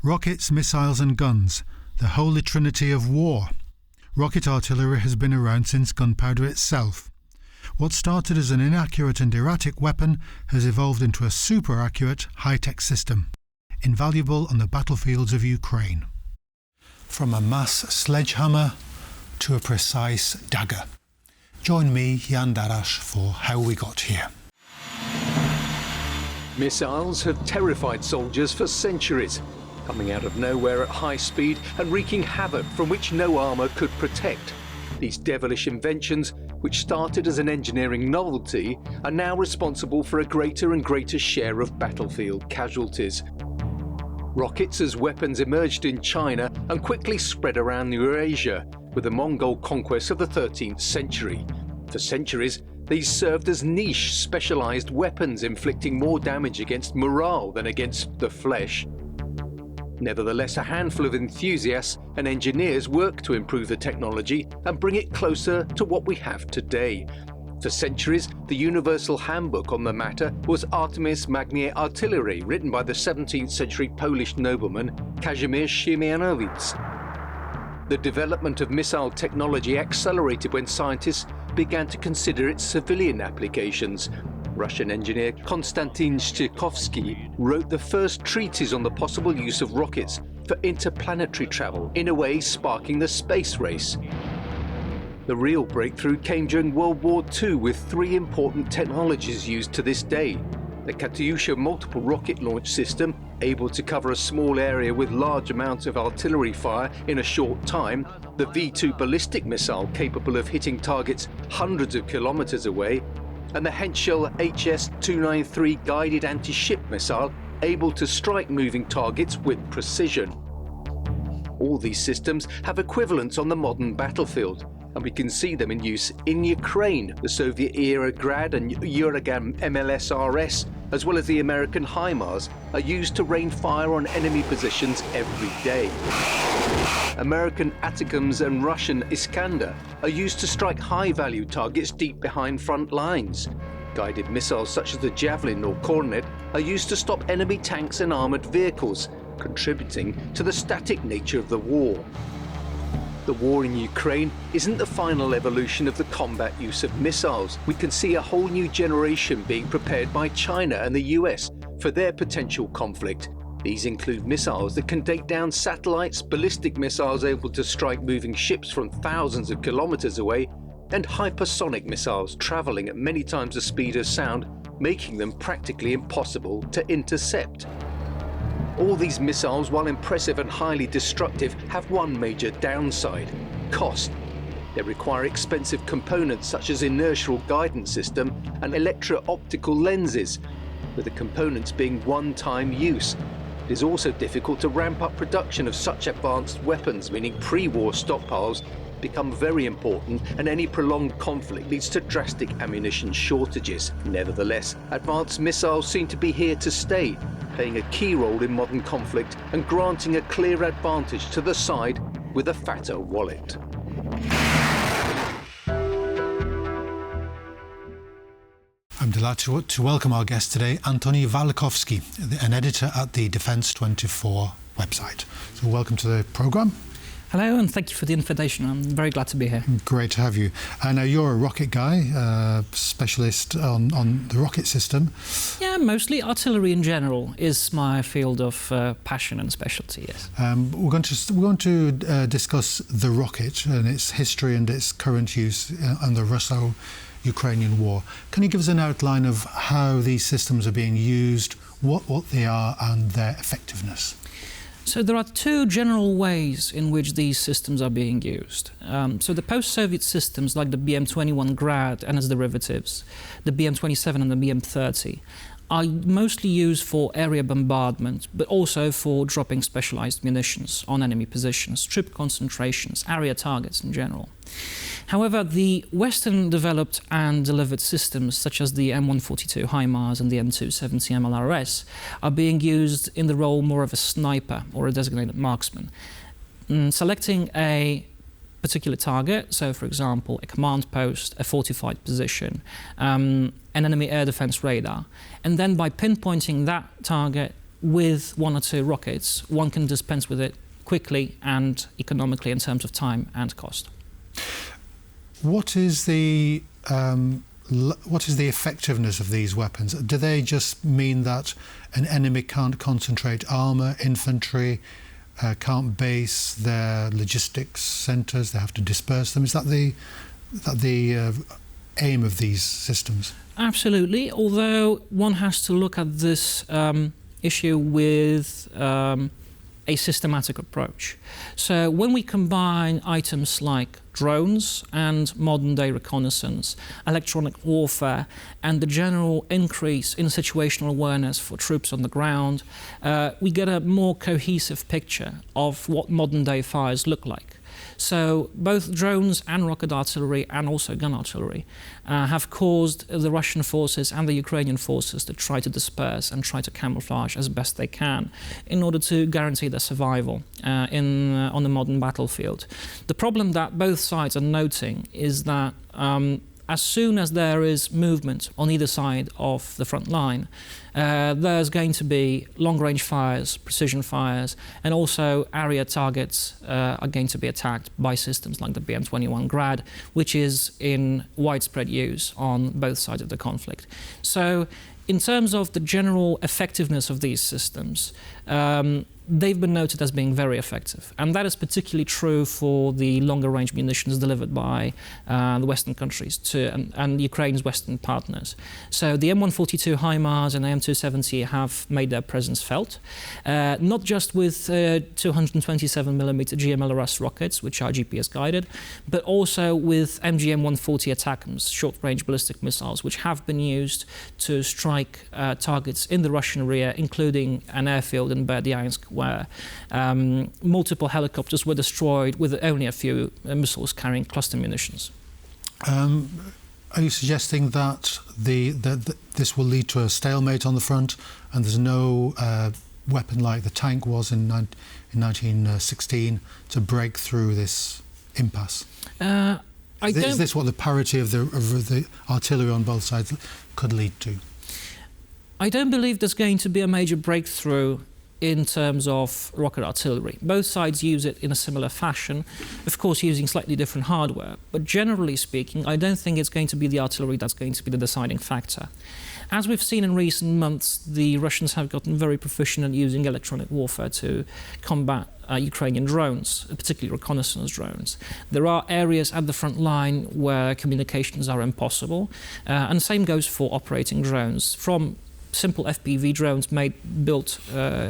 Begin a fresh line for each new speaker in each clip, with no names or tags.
Rockets, missiles and guns, the holy trinity of war. Rocket artillery has been around since gunpowder itself. What started as an inaccurate and erratic weapon has evolved into a super-accurate, high-tech system, invaluable on the battlefields of Ukraine. From a mass sledgehammer to a precise dagger. Join me, Jan Darasz, for How We Got Here.
Missiles have terrified soldiers for centuries, coming out of nowhere at high speed and wreaking havoc from which no armour could protect. These devilish inventions, which started as an engineering novelty, are now responsible for a greater and greater share of battlefield casualties. Rockets as weapons emerged in China and quickly spread around Eurasia with the Mongol conquests of the 13th century. For centuries, these served as niche, specialised weapons inflicting more damage against morale than against the flesh. Nevertheless, a handful of enthusiasts and engineers worked to improve the technology and bring it closer to what we have today. For centuries, the universal handbook on the matter was Artis Magnae Artilleriae, written by the 17th century Polish nobleman Kazimierz Siemienowicz. The development of missile technology accelerated when scientists began to consider its civilian applications. Russian engineer Konstantin Tsiolkovsky wrote the first treatise on the possible use of rockets for interplanetary travel, in a way sparking the space race. The real breakthrough came during World War II with three important technologies used to this day: the Katyusha multiple rocket launch system, able to cover a small area with large amounts of artillery fire in a short time, the V-2 ballistic missile capable of hitting targets hundreds of kilometers away, and the Henschel HS-293 guided anti-ship missile, able to strike moving targets with precision. All these systems have equivalents on the modern battlefield, and we can see them in use in Ukraine. The Soviet-era Grad and Uragan MLRS, as well as the American HIMARS, are used to rain fire on enemy positions every day. American ATACMS and Russian Iskanders are used to strike high-value targets deep behind front lines. Guided missiles such as the Javelin or Kornet are used to stop enemy tanks and armoured vehicles, contributing to the static nature of the war. The war in Ukraine isn't the final evolution of the combat use of missiles. We can see a whole new generation being prepared by China and the US for their potential conflict. These include missiles that can take down satellites, ballistic missiles able to strike moving ships from thousands of kilometers away, and hypersonic missiles traveling at many times the speed of sound, making them practically impossible to intercept. All these missiles, while impressive and highly destructive, have one major downside: cost. They require expensive components such as inertial guidance system and electro-optical lenses, with the components being one-time use. It is also difficult to ramp up production of such advanced weapons, meaning pre-war stockpiles become very important, and any prolonged conflict leads to drastic ammunition shortages. Nevertheless, advanced missiles seem to be here to stay, playing a key role in modern conflict and granting a clear advantage to the side with a fatter wallet.
I'm delighted to welcome our guest today, Antoni Walkowski, an editor at the Defence 24 website. So welcome to the programme.
Hello, and thank you for the invitation. I'm very glad to be here.
Great to have you. I know you're a rocket guy, specialist on the rocket system.
Yeah, mostly artillery in general is my field of passion and specialty, yes.
We're going to discuss the rocket and its history and its current use in the Russo-Ukrainian war. Can you give us an outline of how these systems are being used, what they are and their effectiveness?
So there are two general ways in which these systems are being used. So the post-Soviet systems like the BM-21 Grad and its derivatives, the BM-27 and the BM-30, are mostly used for area bombardment, but also for dropping specialized munitions on enemy positions, troop concentrations, area targets in general. However, the Western-developed and delivered systems, such as the M142 HIMARS and the M270 MLRS, are being used in the role more of a sniper or a designated marksman, selecting a particular target, so for example a command post, a fortified position, an enemy air defense radar, and then by pinpointing that target with 1 or 2 rockets, one can dispense with it quickly and economically in terms of time and cost.
What is the effectiveness of these weapons? Do they just mean that an enemy can't concentrate armour, infantry, can't base their logistics centres, they have to disperse them? Is that the aim of these systems?
Absolutely, although one has to look at this issue with a systematic approach. So when we combine items like drones and modern-day reconnaissance, electronic warfare, and the general increase in situational awareness for troops on the ground, we get a more cohesive picture of what modern-day fires look like. So both drones and rocket artillery and also gun artillery have caused the Russian forces and the Ukrainian forces to try to disperse and try to camouflage as best they can in order to guarantee their survival on the modern battlefield. The problem that both sides are noting is that as soon as there is movement on either side of the front line, there's going to be long-range fires, precision fires, and also area targets are going to be attacked by systems like the BM-21 Grad, which is in widespread use on both sides of the conflict. So in terms of the general effectiveness of these systems, they've been noted as being very effective. And that is particularly true for the longer-range munitions delivered by the Western countries and Ukraine's Western partners. So the M142 HIMARS and the M270 have made their presence felt, not just with 227mm GMLRS rockets, which are GPS-guided, but also with MGM-140 ATACMS, short-range ballistic missiles, which have been used to strike targets in the Russian rear, including an airfield in Berdyansk, where multiple helicopters were destroyed with only a few missiles carrying cluster munitions.
Are you suggesting that this will lead to a stalemate on the front and there's no weapon like the tank was in 1916 to break through this impasse? Is this what the parity of the artillery on both sides could lead to?
I don't believe there's going to be a major breakthrough in terms of rocket artillery. Both sides use it in a similar fashion, of course using slightly different hardware, but generally speaking, I don't think it's going to be the artillery that's going to be the deciding factor. As we've seen in recent months, the Russians have gotten very proficient at using electronic warfare to combat Ukrainian drones, particularly reconnaissance drones. There are areas at the front line where communications are impossible, and the same goes for operating drones, from simple FPV drones built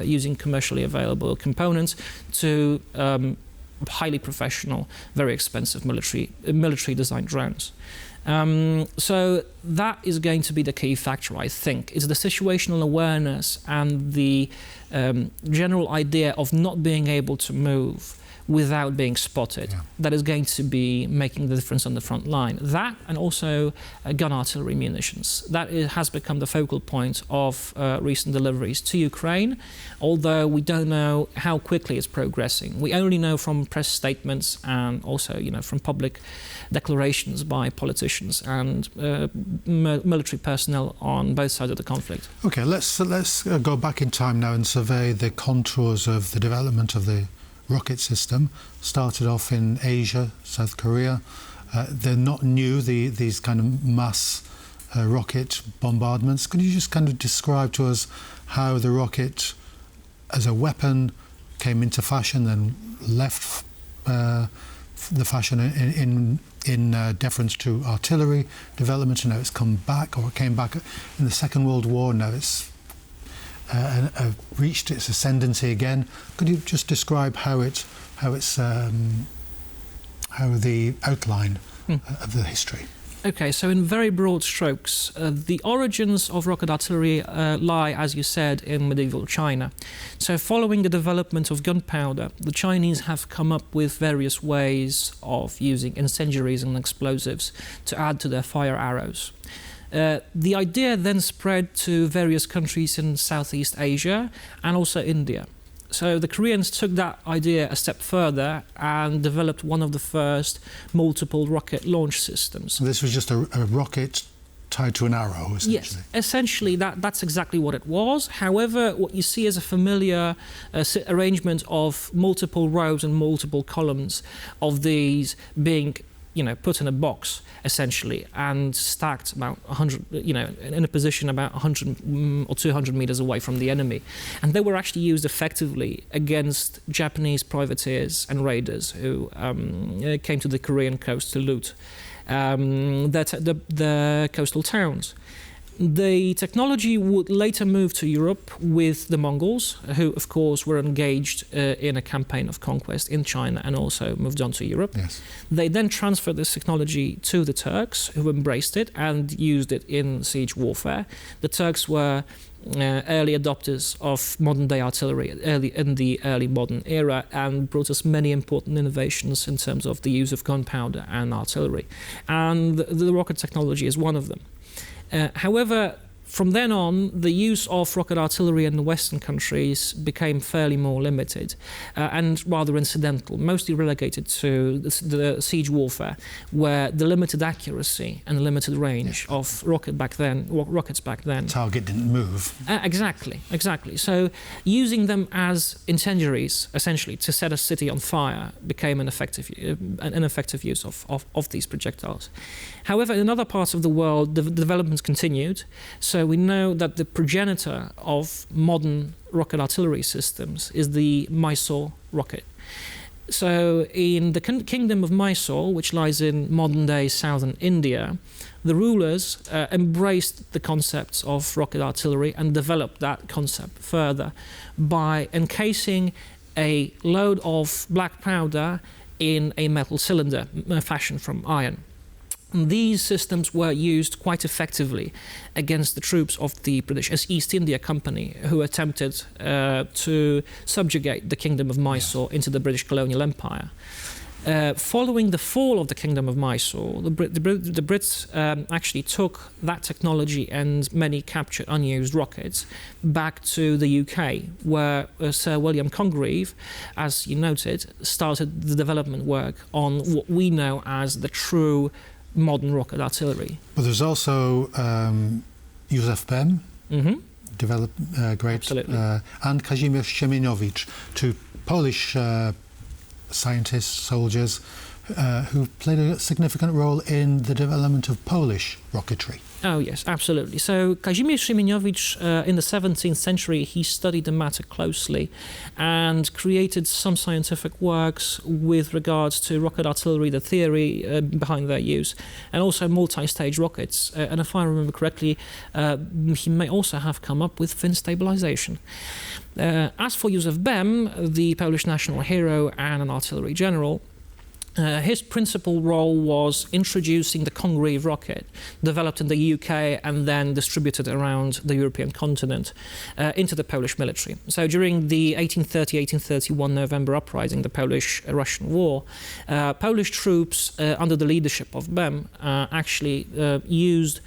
using commercially available components to highly professional, very expensive military designed drones. So that is going to be the key factor, I think, is the situational awareness and the general idea of not being able to move without being spotted, that is going to be making the difference on the front line. That, and also gun artillery munitions. That has become the focal point of recent deliveries to Ukraine, although we don't know how quickly it's progressing. We only know from press statements and also, from public declarations by politicians and military personnel on both sides of the conflict. Okay,
let's go back in time now and survey the contours of the development of the rocket system. Started off in Asia, South Korea. They're not new, these kind of mass rocket bombardments. Could you just kind of describe to us how the rocket as a weapon came into fashion, then left the fashion in deference to artillery development, and now it's come back, or it came back in the Second World War, now it's reached its ascendancy again. Could you just describe how the outline of the history?
Okay, so in very broad strokes, the origins of rocket artillery lie, as you said, in medieval China. So following the development of gunpowder, the Chinese have come up with various ways of using incendiaries and explosives to add to their fire arrows. The idea then spread to various countries in Southeast Asia and also India. So the Koreans took that idea a step further and developed one of the first multiple rocket launch systems.
So this was just a rocket tied to an arrow, essentially.
Yes, essentially that's exactly what it was. However, what you see is a familiar arrangement of multiple rows and multiple columns of these being, put in a box, essentially, and stacked about 100, in a position about 100 or 200 meters away from the enemy. And they were actually used effectively against Japanese privateers and raiders who came to the Korean coast to loot the coastal towns. The technology would later move to Europe with the Mongols, who, of course, were engaged in a campaign of conquest in China and also moved on to Europe.
Yes.
They then transferred this technology to the Turks, who embraced it and used it in siege warfare. The Turks were early adopters of modern-day artillery in the early modern era and brought us many important innovations in terms of the use of gunpowder and artillery. And the rocket technology is one of them. However, from then on, the use of rocket artillery in the Western countries became fairly more limited and rather incidental, mostly relegated to the siege warfare, where the limited accuracy and the limited range of rockets back then.
Target didn't move.
Exactly. So using them as incendiaries, essentially, to set a city on fire became an effective use of these projectiles. However, in other parts of the world, the developments continued. So we know that the progenitor of modern rocket artillery systems is the Mysore rocket. So in the kingdom of Mysore, which lies in modern-day southern India, the rulers embraced the concepts of rocket artillery and developed that concept further by encasing a load of black powder in a metal cylinder fashioned from iron. These systems were used quite effectively against the troops of the British East India Company, who attempted to subjugate the Kingdom of Mysore into the British colonial empire. Following the fall of the Kingdom of Mysore, the Brits actually took that technology and many captured unused rockets back to the UK, where Sir William Congreve, as you noted, started the development work on what we know as the true modern rocket artillery.
But there's also Józef Bem, developed great, and Kazimierz Siemienowicz, two Polish scientists, soldiers, who played a significant role in the development of Polish rocketry.
Oh, yes, absolutely. So Kazimierz Siemienowicz, in the 17th century, he studied the matter closely and created some scientific works with regards to rocket artillery, the theory behind their use, and also multi-stage rockets. And if I remember correctly, he may also have come up with fin stabilization. As for Józef Bem, the Polish national hero and an artillery general, his principal role was introducing the Congreve rocket, developed in the UK and then distributed around the European continent, into the Polish military. So during the 1830-1831 November uprising, the Polish-Russian War, Polish troops under the leadership of Bem actually used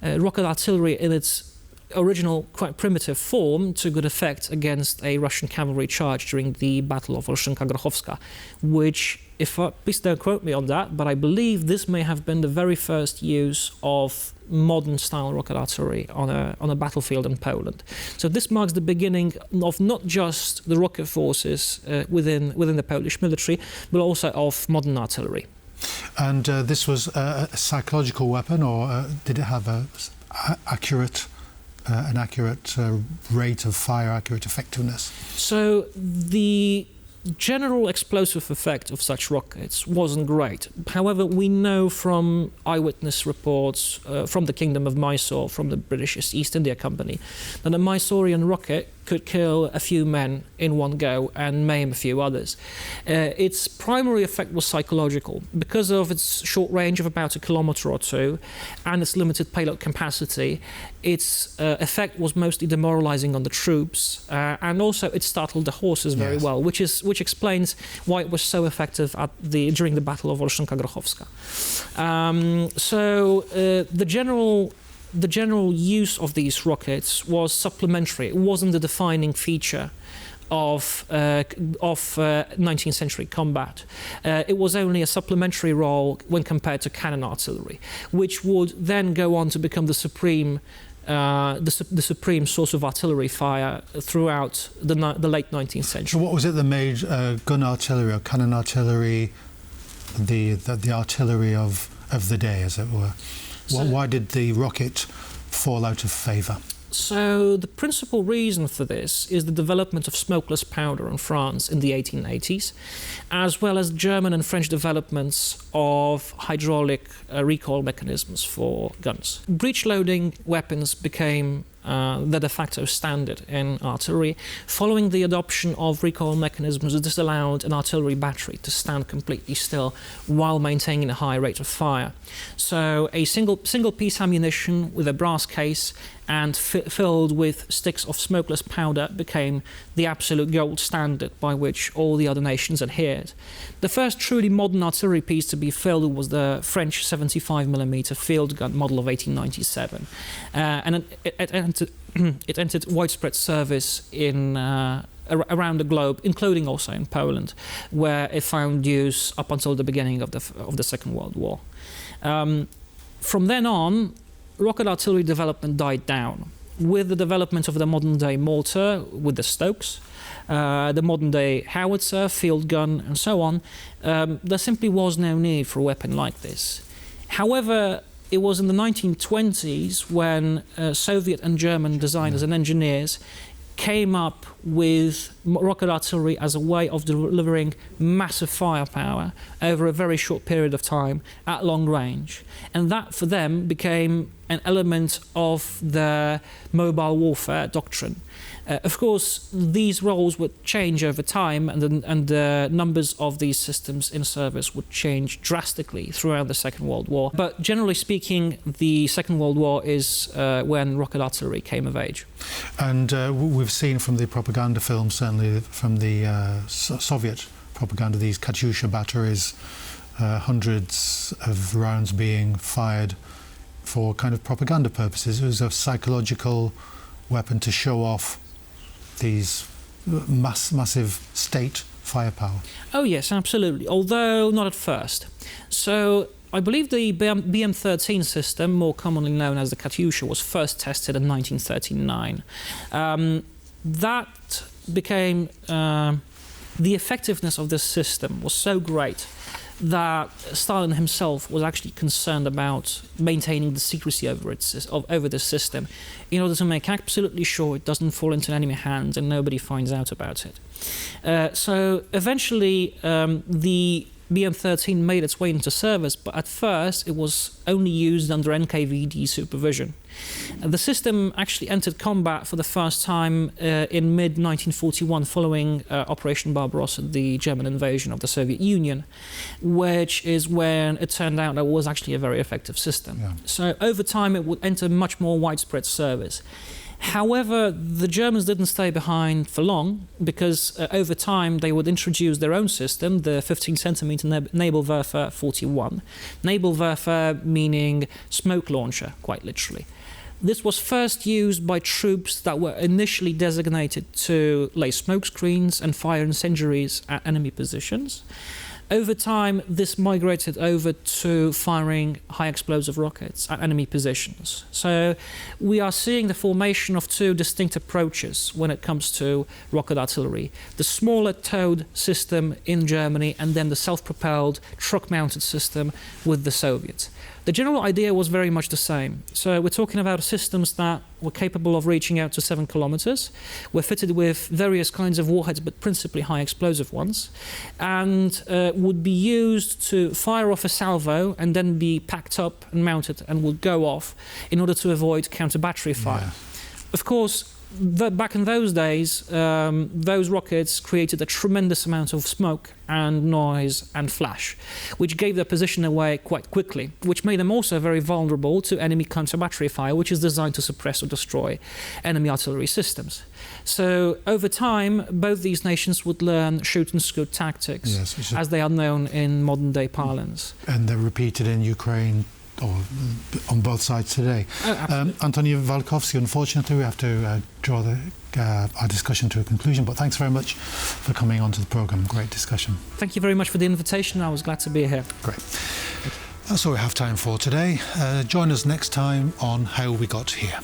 rocket artillery in its original, quite primitive form to good effect against a Russian cavalry charge during the Battle of Olszynka-Grochowska, which, please don't quote me on that, but I believe this may have been the very first use of modern-style rocket artillery on a battlefield in Poland. So this marks the beginning of not just the rocket forces within the Polish military, but also of modern artillery.
And this was a psychological weapon, or did it have an accurate rate of fire, accurate effectiveness? So
the general explosive effect of such rockets wasn't great. However, we know from eyewitness reports from the Kingdom of Mysore, from the British East India Company, that a Mysorean rocket could kill a few men in one go and maim a few others. Its primary effect was psychological. Because of its short range of about 1 kilometer or 2 and its limited payload capacity, its effect was mostly demoralizing on the troops, and also it startled the horses very well, which explains why it was so effective during the Battle of Olszynka-Grochowska. The general use of these rockets was supplementary. It wasn't the defining feature of 19th century combat. It was only a supplementary role when compared to cannon artillery, which would then go on to become the supreme source of artillery fire throughout the late 19th century.
So what was it that made gun artillery or cannon artillery the artillery of the day, as it were? Why did the rocket fall out of favour?
So the principal reason for this is the development of smokeless powder in France in the 1880s, as well as German and French developments of hydraulic recoil mechanisms for guns. Breech-loading weapons became the de facto standard in artillery. Following the adoption of recoil mechanisms, this allowed an artillery battery to stand completely still while maintaining a high rate of fire. So a single piece ammunition with a brass case and filled with sticks of smokeless powder became the absolute gold standard by which all the other nations adhered. The first truly modern artillery piece to be filled was the French 75mm field gun model of 1897, and it entered widespread service in around the globe, including also in Poland, where it found use up until the beginning of the Second World War. From then on, rocket artillery development died down. With the development of the modern-day mortar, with the Stokes, the modern-day howitzer, field gun, and so on, there simply was no need for a weapon like this. However, it was in the 1920s when Soviet and German designers and engineers came up with rocket artillery as a way of delivering massive firepower over a very short period of time at long range. And that, for them, became an element of the mobile warfare doctrine. Of course, these roles would change over time, and the numbers of these systems in service would change drastically throughout the Second World War. But generally speaking, the Second World War is when rocket artillery came of age. And
we've seen from the propaganda films, certainly from the Soviet propaganda, these Katyusha batteries, hundreds of rounds being fired for kind of propaganda purposes. It was a psychological weapon to show off these massive state firepower.
Oh yes, absolutely, although not at first. So I believe the BM-13 system, more commonly known as the Katyusha, was first tested in 1939. That became the effectiveness of this system was so great that Stalin himself was actually concerned about maintaining the secrecy over this system in order to make absolutely sure it doesn't fall into enemy hands and nobody finds out about it. So eventually the BM-13 made its way into service, but at first it was only used under NKVD supervision. The system actually entered combat for the first time in mid-1941 following Operation Barbarossa, the German invasion of the Soviet Union, which is when it turned out that it was actually a very effective system. Yeah. So over time it would enter much more widespread service. However, the Germans didn't stay behind for long, because over time they would introduce their own system, the 15-centimeter Nebelwerfer 41. Nebelwerfer meaning smoke launcher, quite literally. This was first used by troops that were initially designated to lay smoke screens and fire incendiaries at enemy positions. Over time, this migrated over to firing high explosive rockets at enemy positions. So we are seeing the formation of two distinct approaches when it comes to rocket artillery. The smaller towed system in Germany, and then the self-propelled truck-mounted system with the Soviets. The general idea was very much the same. So we're talking about systems that were capable of reaching out to 7 kilometers, were fitted with various kinds of warheads, but principally high explosive ones, and would be used to fire off a salvo and then be packed up and mounted and would go off in order to avoid counter-battery fire. Yeah. Of course, back in those days, those rockets created a tremendous amount of smoke and noise and flash, which gave their position away quite quickly, which made them also very vulnerable to enemy counter-battery fire, which is designed to suppress or destroy enemy artillery systems. So over time, both these nations would learn shoot-and-scoot tactics, yes, as they are known in modern-day parlance.
And they're repeated in Ukraine on both sides today. Antonio Walkowski, unfortunately, we have to draw our discussion to a conclusion, but thanks very much for coming onto the programme. Great discussion.
Thank you very much for the invitation. I was glad to be here.
Great. That's all we have time for today. Join us next time on How We Got Here.